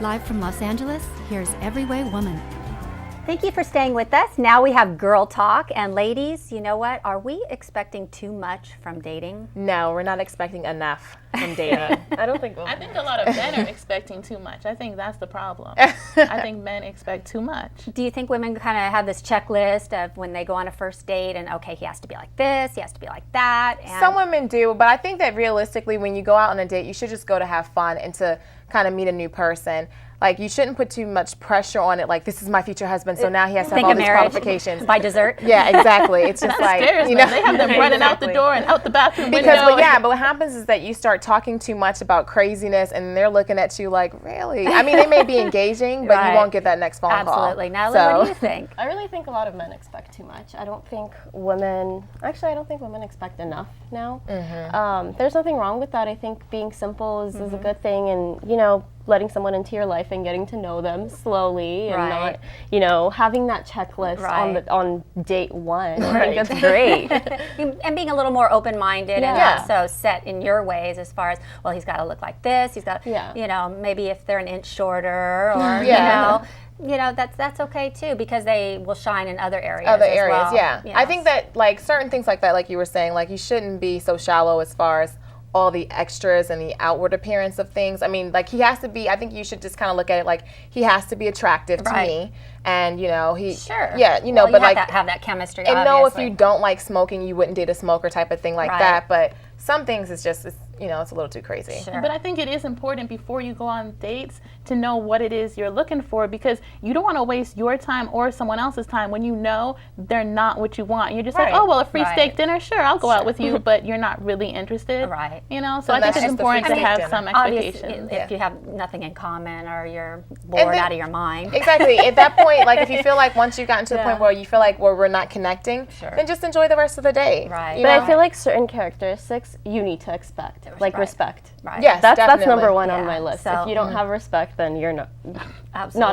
Live from Los Angeles, here's Every-Way Woman. Thank you for staying with us. Now we have Girl Talk. And ladies, you know what? Are we expecting too much from dating? No, we're not expecting enough from dating. I don't think I think a lot of men are expecting too much. I think that's the problem. I think men expect too much. Do you think women kind of have this checklist of when they go on a first date and, okay, he has to be like this, he has to be like that? And Some women do, but I think that realistically, when you go out on a date, you should just go to have fun and to kind of meet a new person. Like, you shouldn't put too much pressure on it, like, this is my future husband, so now he has to have think all of these marriage qualifications. by dessert. Yeah, exactly. It's just like, Scares you them. know. They have them running out the door and out the bathroom window. But what happens is that you start talking too much about craziness, and they're looking at you like, really? I mean, they may be engaging, but Right. you won't get that next phone call. Absolutely. Natalie, what do you think? I really think a lot of men expect too much. I don't think women expect enough now. There's nothing wrong with that. I think being simple is a good thing, and, you know, letting someone into your life and getting to know them slowly and not, you know, having that checklist on date one. I think that's great. And being a little more open-minded and not so set in your ways as far as, well, he's got to look like this, he's got, you know, maybe if they're an inch shorter or, you know, that's okay too, because they will shine in other areas as well. Yeah. You know. I think that, like, certain things like that, like you were saying, like, you shouldn't be so shallow as far as all the extras and the outward appearance of things. I mean, like, he has to be, I think you should just kind of look at it like he has to be attractive to me. And, you know, you know, well, but you like, have that chemistry, and obviously. know if you don't like smoking, you wouldn't date a smoker type of thing like that. But some things it's just, you know, it's a little too crazy. But I think it is important before you go on dates to know what it is you're looking for, because you don't want to waste your time or someone else's time when you know they're not what you want. You're just like, oh, well, a free steak dinner, sure, I'll go out with you, but you're not really interested. You know, so I think it's important to have some expectations. If you have nothing in common or you're bored out of your mind. Exactly. At that point, like, if you feel like once you've gotten to the point where you feel like we're not connecting, then just enjoy the rest of the day. But I feel like certain characteristics you need to expect, like respect. Yes, that's number one on my list. So, if you don't have respect, then you're not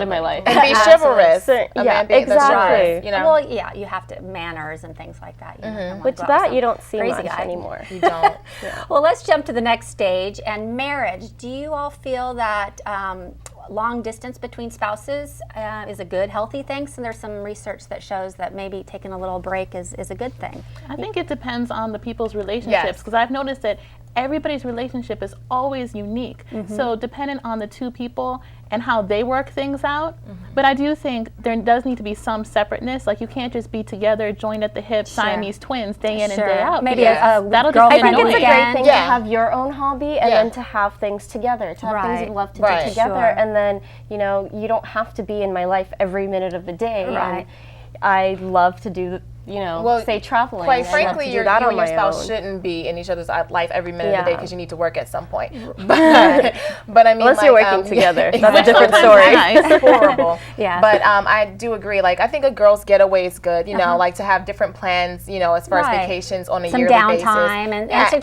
in my life. And be chivalrous. Exactly. You know? Well, yeah, you have to, manners and things like that. You know, Which that you don't see crazy much guy. anymore. You don't. Well, let's jump to the next stage, and marriage. Do you all feel that long distance between spouses is a good, healthy thing? So there's some research that shows that maybe taking a little break is a good thing. I think it depends on the people's relationships, because I've noticed that everybody's relationship is always unique. So dependent on the two people and how they work things out. But I do think there does need to be some separateness. Like, you can't just be together, joined at the hip, Siamese twins, day in and day out. Maybe that'll I think it's a great weekend. thing to have your own hobby and then to have things together, to have things you love to do together. And then, you know, you don't have to be in my life every minute of the day. And I love to do, you know, say traveling. Quite frankly, you and your spouse own. shouldn't be in each other's life every minute of the day, because you need to work at some point. But I mean, unless like, you're working together, exactly. that's a different story. It's horrible. But I do agree. Like, I think a girl's getaway is good. You know, like to have different plans. You know, as far as vacations on a yearly basis. Some downtime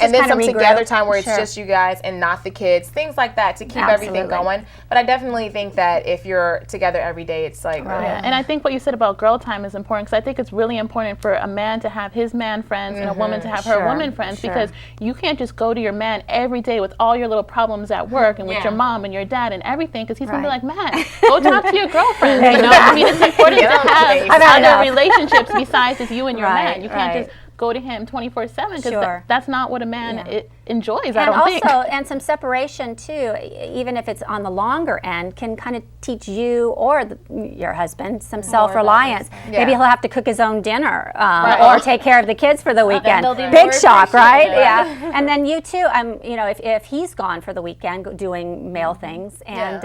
and then some together time where it's just you guys and not the kids. Things like that to keep everything going. But I definitely think that if you're together every day, it's like And I think what you said about girl time is important, because I think it's really important for a man to have his man friends and a woman to have her woman friends, because you can't just go to your man every day with all your little problems at work and with your mom and your dad and everything, because he's gonna be like, man, go talk to your girlfriend. You know, I mean, it's important to have other relationships besides just you and your man. You can't just go to him 24/7, because that's not what a man enjoys. I don't think. And some separation too, even if it's on the longer end, can kind of teach you or your husband some self-reliance. Maybe he'll have to cook his own dinner or take care of the kids for the weekend. Big shock, right? Yeah. And then you too. You know, if he's gone for the weekend doing male things, and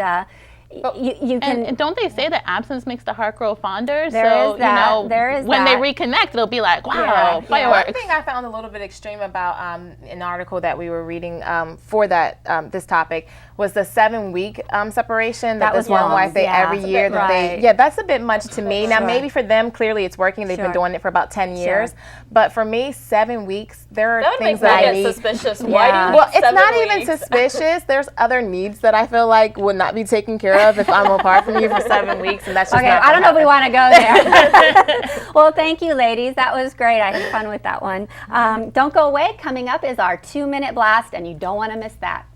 you can. And don't they say that absence makes the heart grow fonder? There is that. You know, when they reconnect, it'll be like, wow, fireworks. One thing I found a little bit extreme about an article that we were reading for that this topic was the 7-week separation. That this one wife, every year that they, that's a bit much to me. Now, maybe for them, clearly it's working. They've been doing it for about 10 years. But for me, 7 weeks, there are things that I need. Suspicious. Why do you need Well, it's 7 not weeks? even suspicious. There's other needs that I feel like would not be taken care of if I'm apart from you for 7 weeks, and that's just not I don't know if we want to go there. Well, thank you, ladies. That was great. I had fun with that one. Don't go away. Coming up is our 2-minute blast, and you don't want to miss that.